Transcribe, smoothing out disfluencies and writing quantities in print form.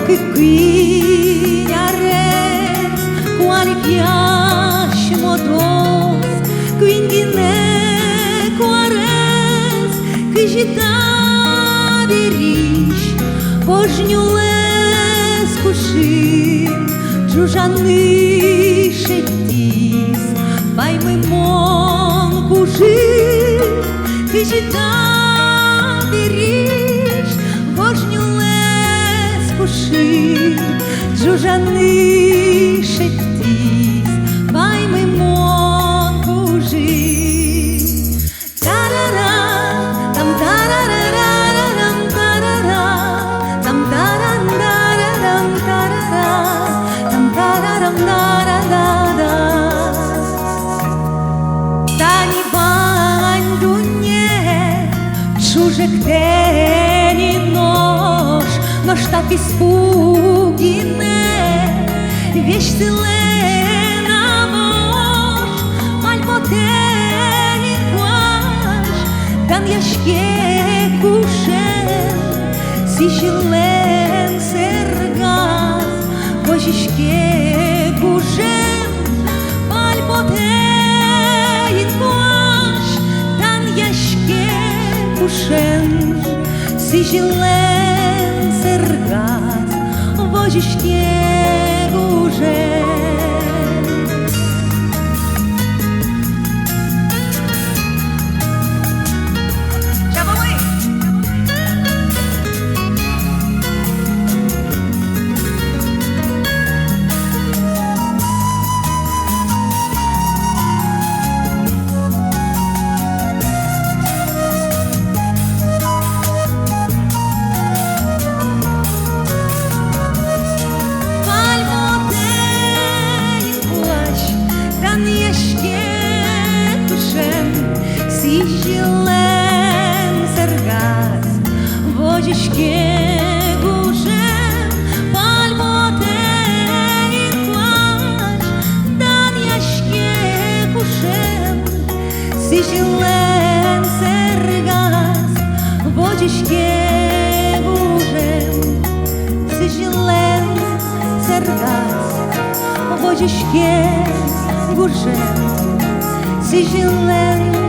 che qui ares quali piacemo dos quindi ne quares que gita verish pojnjules kushim jujany shetis vai мы мон кужим que gita verish pojnjules kushim jujany shetis vai мы мон kужim tarara tam tarararam tarara tam tarararam tarara tam tararam tarara tani bandunye чужих тени нож но штаб испугине вещь целена мож альботени плаж дан яшке кушен сижелен сергаз божишке кушен альботени плаж дан яшке кушен сижелен сергаз божишке кушен Сижелен сергаз божишке кушен пальмотен плаж дан яшке кушен сижелен сергаз божишке кушен сижелен сергаз божишке кушен сижелен